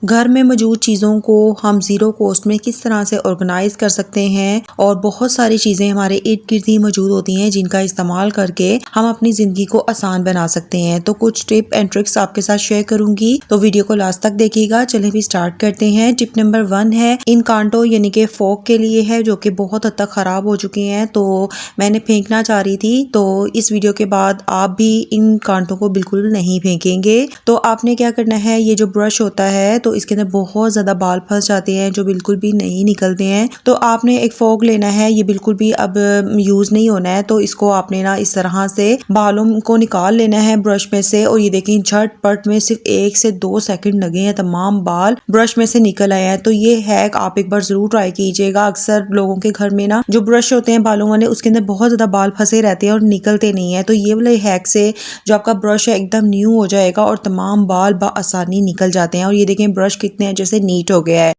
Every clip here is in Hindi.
घर में मौजूद चीज़ों को हम ज़ीरो कॉस्ट में किस तरह से ऑर्गेनाइज कर सकते हैं और बहुत सारी चीज़ें हमारे इर्द गिर्द ही मौजूद होती हैं जिनका इस्तेमाल करके हम अपनी ज़िंदगी को आसान बना सकते हैं। तो कुछ टिप एंड ट्रिक्स आपके साथ शेयर करूंगी, तो वीडियो को लास्ट तक देखिएगा। चलिए भी स्टार्ट करते हैं। टिप नंबर 1 है इन कांटों यानी कि फोक के लिए है, जो कि बहुत हद तक ख़राब हो चुके हैं, तो मैंने फेंकना चाह रही थी। तो इस वीडियो के बाद आप भी इन कांटों को बिल्कुल नहीं फेंकेंगे। तो आपने क्या करना है, ये जो ब्रश होता है तो इसके अंदर बहुत ज़्यादा बाल फंस जाते हैं जो बिल्कुल भी नहीं निकलते हैं। तो आपने एक फोक लेना है, ये बिल्कुल भी अब यूज़ नहीं होना है। तो इसको आपने ना इस तरह से बालों को निकाल लेना है ब्रश में से, और ये देखें झटपट में सिर्फ 1 से 2 सेकंड लगे हैं, तमाम बाल ब्रश में से निकल आए हैं। तो ये हैक आप एक बार ज़रूर ट्राई कीजिएगा। अक्सर लोगों के घर में ना जो ब्रश होते हैं बालों वाले, उसके अंदर बहुत ज़्यादा बाल फंसे रहते हैं और निकलते नहीं है। तो ये वाले हैक से जो आपका ब्रश है एकदम न्यू हो जाएगा और तमाम बाल बआसानी निकल जाते हैं। और ये देखें ब्रश कितने अच्छे से नीट हो गया है।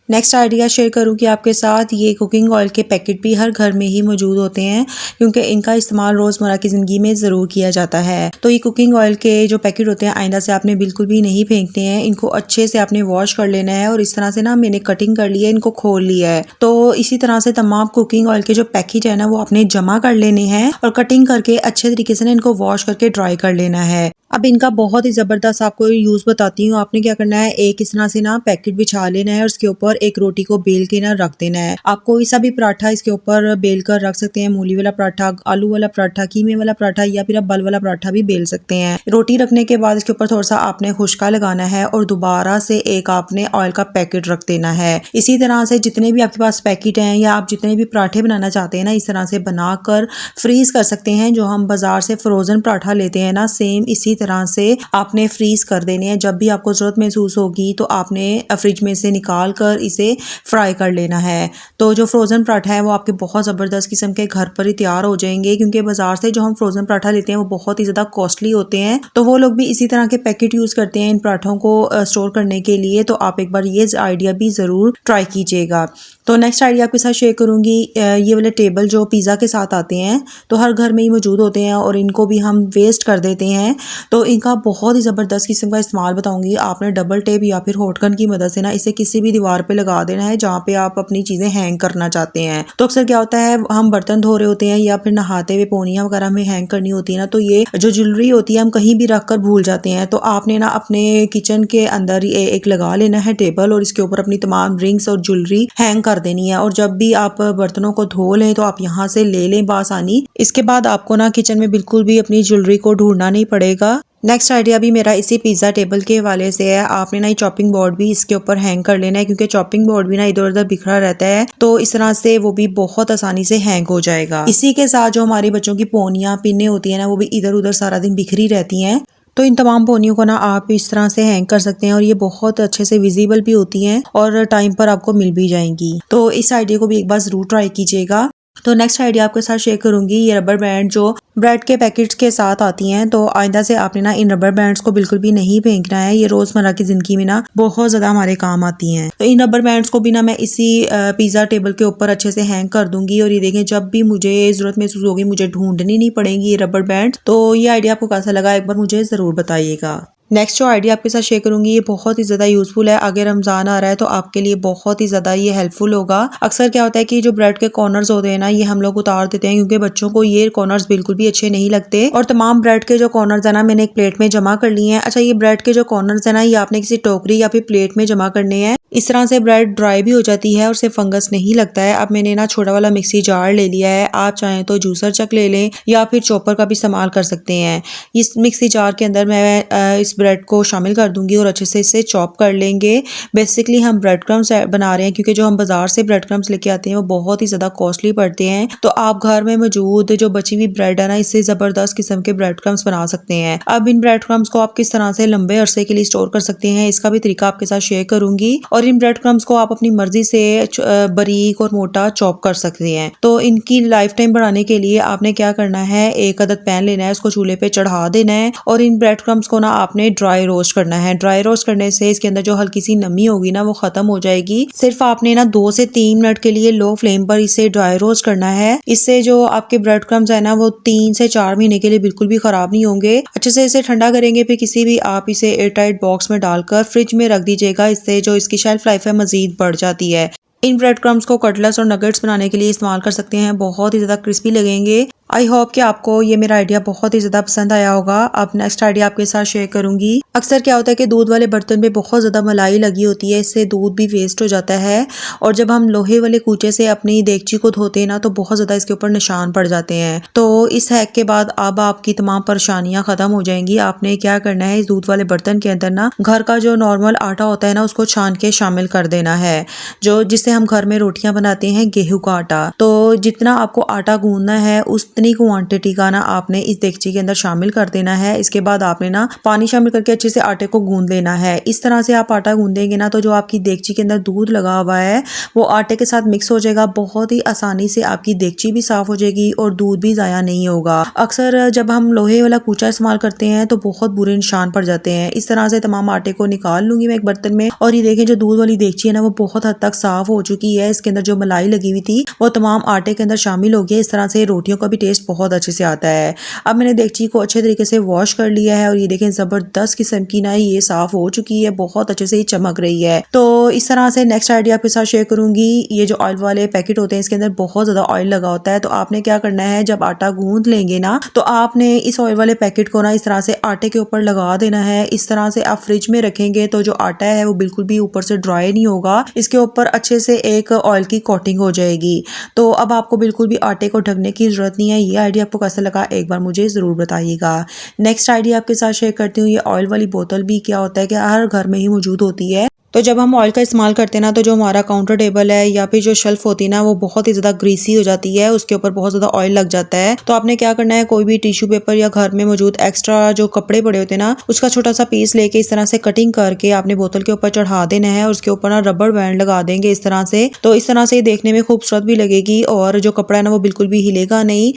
नेक्स्ट आइडिया शेयर करूँगी आपके साथ। ये कुकिंग ऑयल के पैकेट भी हर घर में ही मौजूद होते हैं क्योंकि इनका इस्तेमाल रोज़मर्रा की ज़िंदगी में ज़रूर किया जाता है। तो ये कुकिंग ऑयल के जो पैकेट होते हैं आइंदा से आपने बिल्कुल भी नहीं फेंकने हैं। इनको अच्छे से आपने वॉश कर लेना है और इस तरह से ना मैंने कटिंग कर ली है, इनको खोल लिया है। तो इसी तरह से तमाम कुकिंग ऑयल के जो पैकेट है ना वो आपने जमा कर लेने हैं और कटिंग करके अच्छे तरीके से ना इनको वॉश करके ड्राई कर लेना है। अब इनका बहुत ही ज़बरदस्त आपको यूज़ बताती हूँ। आपने क्या करना है, एक इस तरह से ना पैकेट बिछा लेना है और उसके ऊपर एक रोटी को बेल के ना रख देना है। आप कोई सा भी पराठा इसके ऊपर बेल कर रख सकते हैं, मूली वाला पराठा, आलू वाला पराठा, कीमे वाला पराठा या फिर आप बल वाला पराठा भी बेल सकते हैं। रोटी रखने के बाद इसके ऊपर थोड़ा सा आपने खुशका लगाना है और दोबारा से एक आपने ऑयल का पैकेट रख देना है। इसी तरह से जितने भी आपके पास पैकेट हैं या आप जितने भी पराठे बनाना चाहते हैं ना, इस तरह से बनाकर फ्रीज कर सकते हैं। जो हम बाजार से फ्रोजन पराठा लेते हैं ना, सेम इसी तरह से आपने फ्रीज कर देने हैं। जब भी आपको ज़रूरत महसूस होगी तो आपने फ्रिज में से निकाल कर इसे फ्राई कर लेना है। तो जो फ्रोज़न पराठा है वो आपके बहुत ज़बरदस्त किस्म के घर पर ही तैयार हो जाएंगे, क्योंकि बाजार से जो हम फ्रोज़न पराठा लेते हैं वो बहुत ही ज़्यादा कॉस्टली होते हैं। तो वो लोग भी इसी तरह के पैकेट यूज़ करते हैं इन पराठों को स्टोर करने के लिए। तो आप एक बार ये आइडिया भी ज़रूर ट्राई कीजिएगा। तो नेक्स्ट आइडिया आपके साथ शेयर करूँगी। ये वाले टेबल जो पिज़्ज़ा के साथ आते हैं तो हर घर में ही मौजूद होते हैं और इनको भी हम वेस्ट कर देते हैं। तो इनका बहुत ही ज़बरदस्त किस्म का इस्तेमाल बताऊंगी। आपने डबल टेप या फिर हॉटगन की मदद से ना इसे किसी भी दीवार पे लगा देना है जहाँ पे आप अपनी चीज़ें हैंग करना चाहते हैं। तो अक्सर क्या होता है, हम बर्तन धो रहे होते हैं या फिर नहाते हुए पोनियाँ वगैरह हमें हैंग करनी होती है ना, तो ये जो ज्वेलरी होती है हम कहीं भी रख कर भूल जाते हैं। तो आपने ना अपने किचन के अंदर एक लगा लेना है टेबल और इसके ऊपर अपनी तमाम रिंग्स और ज्वेलरी हैंग कर देनी है। और जब भी आप बर्तनों को धो लें तो आप यहाँ से ले लें बासानी। इसके बाद आपको ना किचन में बिल्कुल भी अपनी ज्वेलरी को ढूंढना नहीं पड़ेगा। नेक्स्ट आइडिया भी मेरा इसी पिज़्ज़ा टेबल के हवाले से है। आपने ना ये चॉपिंग बोर्ड भी इसके ऊपर हैंग कर लेना है, क्योंकि चॉपिंग बोर्ड भी ना इधर उधर बिखरा रहता है, तो इस तरह से वो भी बहुत आसानी से हैंग हो जाएगा। इसी के साथ जो हमारे बच्चों की पोनियाँ पिन्ने होती है ना, वो भी इधर उधर सारा दिन बिखरी रहती हैं। तो इन तमाम पोनियों को ना आप इस तरह से हैंग कर सकते हैं और ये बहुत अच्छे से विजिबल भी होती हैं और टाइम पर आपको मिल भी जाएंगी। तो इस आइडिया को भी एक बार ज़रूर ट्राई कीजिएगा। तो नेक्स्ट आइडिया आपके साथ शेयर करूंगी। ये रबर बैंड जो ब्रेड के पैकेट्स के साथ आती हैं, तो आइंदा से आपने ना इन रबर बैंड्स को बिल्कुल भी नहीं फेंकना है। ये रोज़मर्रा की ज़िंदगी में ना बहुत ज़्यादा हमारे काम आती हैं। तो इन रबर बैंड्स को भी ना मैं इसी पिज़्ज़ा टेबल के ऊपर अच्छे से हैंग कर दूंगी और ये देखें जब भी मुझे ज़रूरत महसूस होगी मुझे ढूंढनी नहीं पड़ेंगी ये रबर बैंड। तो ये आइडिया आपको कैसा लगा एक बार मुझे ज़रूर बताइएगा। नेक्स्ट जो आइडिया आपके साथ शेयर करूंगी ये बहुत ही ज़्यादा यूज़फुल है। अगर रमज़ान आ रहा है तो आपके लिए बहुत ही ज़्यादा ये हेल्पफुल होगा। अक्सर क्या होता है कि जो ब्रेड के कॉर्नर्स होते हैं ना, ये हम लोग उतार देते हैं क्योंकि बच्चों को ये कॉर्नर्स बिल्कुल भी अच्छे नहीं लगते। और तमाम ब्रेड के जो कॉर्नर्स है ना मैंने एक प्लेट में जमा कर लिए हैं। अच्छा, ये ब्रेड के जो कॉर्नर्स है ना ये आपने किसी टोकरी या फिर प्लेट में जमा करने हैं। इस तरह से ब्रेड ड्राई भी हो जाती है और उसे फंगस नहीं लगता है। अब मैंने ना छोटा वाला मिक्सी जार ले लिया है। आप चाहें तो जूसर चक ले लें या फिर चॉपर का भी इस्तेमाल कर सकते हैं। इस मिक्सी जार के अंदर मैं इस ब्रेड को शामिल कर दूंगी और अच्छे से इसे चॉप कर लेंगे। बेसिकली हम ब्रेड क्रम्स बना रहे हैं क्योंकि जो हम बाजार से ब्रेड क्रम्स लेके आते हैं वो बहुत ही ज़्यादा कॉस्टली पड़ते हैं। तो आप घर में मौजूद जो बची हुई ब्रेड है ना, इससे ज़बरदस्त किस्म के ब्रेड क्रम्स बना सकते हैं। अब इन ब्रेड क्रम्स को आप किस तरह से लंबे अरसे के लिए स्टोर कर सकते हैं इसका भी तरीका आपके साथ शेयर करूंगी। और इन ब्रेड क्रम्स को आप अपनी मर्जी से बारीक और मोटा चॉप कर सकते हैं। तो इनकी लाइफ टाइम बढ़ाने के लिए आपने क्या करना है, एक अदद पैन लेना है, उसको चूल्हे पे चढ़ा देना है और इन ब्रेड क्रम्स को ना आपने आपने ड्राई रोस्ट करना है। ड्राई रोस्ट करने से इसके अंदर जो हल्की सी नमी होगी ना वो खत्म हो जाएगी। सिर्फ आपने ना 2 से 3 मिनट के लिए लो फ्लेम पर इसे ड्राई रोस्ट करना है। इससे जो आपके ब्रेड क्रम्स है ना वो 3 से 4 महीने के लिए बिल्कुल भी खराब नहीं होंगे। अच्छे से इसे ठंडा करेंगे, फिर किसी भी आप इसे एयरटाइट बॉक्स में डालकर फ्रिज में रख दीजिएगा। इससे जो इसकी शेल्फ लाइफ है मजीद बढ़ जाती है। इन ब्रेड क्रम्स को कटलेट्स और नगेट्स बनाने के लिए इस्तेमाल कर सकते हैं। बहुत ही ज़्यादा क्रिस्पी लगेंगे। आई होप कि आपको ये मेरा आइडिया बहुत ही ज़्यादा पसंद आया होगा। अब नेक्स्ट आइडिया आपके साथ शेयर करूंगी। अक्सर क्या होता है कि दूध वाले बर्तन में बहुत ज़्यादा मलाई लगी होती है, इससे दूध भी वेस्ट हो जाता है। और जब हम लोहे वाले कूचे से अपनी देगची को धोते हैं ना तो बहुत ज़्यादा इसके ऊपर निशान पड़ जाते हैं। तो इस हैक के बाद अब आपकी तमाम परेशानियां ख़त्म हो जाएंगी। आपने क्या करना है, इस दूध वाले बर्तन के अंदर ना घर का जो नॉर्मल आटा होता है ना उसको छान के शामिल कर देना है, जो जिससे हम घर में रोटियां बनाते हैं, गेहूं का आटा। तो जितना आपको आटा गूंदना है उतनी क्वांटिटी का ना आपने इस देगची के अंदर शामिल कर देना है। इसके बाद आपने ना पानी शामिल करके अच्छे से आटे को गूंद लेना है। इस तरह से आप आटा गूंदेंगे ना तो जो आपकी देगची के अंदर दूध लगा हुआ है वो आटे के साथ मिक्स हो जाएगा। बहुत ही आसानी से आपकी देगची भी साफ हो जाएगी और दूध भी ज़ाया नहीं होगा। अक्सर जब हम लोहे वाला कूचा इस्तेमाल करते हैं तो बहुत बुरे निशान पड़ जाते हैं। इस तरह से तमाम आटे को निकाल लूंगी मैं एक बर्तन में। और ये देखें, जो दूध वाली देगची है ना वो बहुत हद तक साफ हो चुकी है। इसके अंदर जो मलाई लगी हुई थी वो तमाम आटे के अंदर शामिल हो गई। इस तरह से रोटियों का भी टेस्ट बहुत अच्छे से आता है। अब मैंने देगची को अच्छे तरीके से वॉश कर लिया है और ये देखें जबरदस्त किस्म की ना ये साफ हो चुकी है, बहुत अच्छे से ही चमक रही है। तो इस तरह से नेक्स्ट आइडिया आपके साथ शेयर करूंगी। ये जो ऑयल वाले पैकेट होते हैं इसके अंदर बहुत ज्यादा ऑयल लगा होता है। तो आपने क्या करना है, जब आटा गूंद लेंगे ना तो आपने इस ऑयल वाले पैकेट को ना इस तरह से आटे के ऊपर लगा देना है। इस तरह से आप फ्रिज में रखेंगे तो जो आटा है वो बिल्कुल भी ऊपर से ड्राई नहीं होगा, इसके ऊपर अच्छे से एक ऑयल की कोटिंग हो जाएगी। तो अब आपको बिल्कुल भी आटे को ढकने की जरूरत नहीं है। ये आइडिया आपको कैसा लगा एक बार मुझे जरूर बताइएगा। नेक्स्ट आइडिया आपके साथ शेयर करती हूँ। ये ऑयल वाली बोतल भी क्या होता है कि हर घर में ही मौजूद होती है। तो जब हम ऑयल का इस्तेमाल करते हैं ना तो जो हमारा काउंटर टेबल है या फिर जो शेल्फ होती है ना वो बहुत ही ज़्यादा ग्रीसी हो जाती है, उसके ऊपर बहुत ज़्यादा ऑयल लग जाता है। तो आपने क्या करना है, कोई भी टिश्यू पेपर या घर में मौजूद एक्स्ट्रा जो कपड़े पड़े होते हैं ना उसका छोटा सा पीस लेके इस तरह से कटिंग करके आपने बोतल के ऊपर चढ़ा देना है और उसके ऊपर ना रबड़ बैंड लगा देंगे इस तरह से। तो इस तरह से देखने में खूबसूरत भी लगेगी और जो कपड़ा है ना वो बिल्कुल भी हिलेगा नहीं।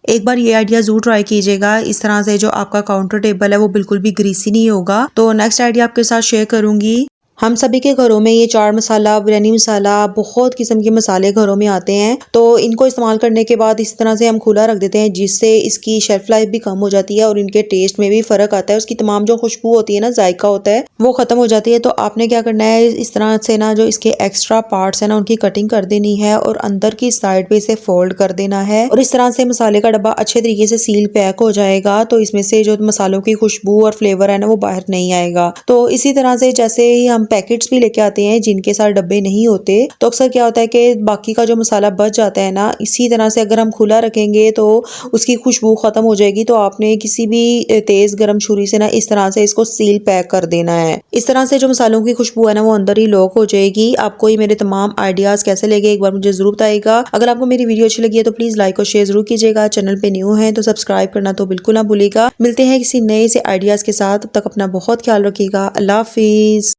एक बार ये आइडिया जरूर ट्राई कीजिएगा। इस तरह से जो आपका काउंटर टेबल है वो बिल्कुल भी ग्रीसी नहीं होगा। तो नेक्स्ट आइडिया आपके साथ शेयर करूंगी। हम सभी के घरों में ये चाट मसाला, बिरयानी मसाला, बहुत किस्म के मसाले घरों में आते हैं। तो इनको इस्तेमाल करने के बाद इस तरह से हम खुला रख देते हैं जिससे इसकी शेल्फ लाइफ भी कम हो जाती है और इनके टेस्ट में भी फर्क आता है। उसकी तमाम जो खुशबू होती है ना, जायका होता है, वो खत्म हो जाती है। तो आपने क्या करना है, इस तरह से ना जो इसके एक्स्ट्रा पार्ट्स है ना उनकी कटिंग कर देनी है और अंदर की साइड पे इसे फोल्ड कर देना है और इस तरह से मसाले का डब्बा अच्छे तरीके से सील पैक हो जाएगा। तो इसमें से जो मसालों की खुशबू और फ्लेवर है ना वो बाहर नहीं आएगा। तो इसी तरह से जैसे ही हम पैकेट्स भी लेके आते हैं जिनके साथ डब्बे नहीं होते तो अक्सर क्या होता है कि बाकी का जो मसाला बच जाता है ना, इसी तरह से अगर हम खुला रखेंगे तो उसकी खुशबू खत्म हो जाएगी। तो आपने किसी भी तेज गर्म छुरी से ना इस तरह से इसको सील पैक कर देना है। इस तरह से जो मसालों की खुशबू है ना वो अंदर ही लॉक हो जाएगी। आपको ये मेरे तमाम आइडियाज कैसे लगे एक बार मुझे जरूर बताइएगा। अगर आपको मेरी वीडियो अच्छी लगी है तो प्लीज लाइक और शेयर जरूर कीजिएगा। चैनल पे न्यू है तो सब्सक्राइब करना तो बिल्कुल ना भूलिएगा। मिलते हैं किसी नए से आइडियाज के साथ, तब तक अपना बहुत ख्याल रखिएगा। अल्लाह हाफिज।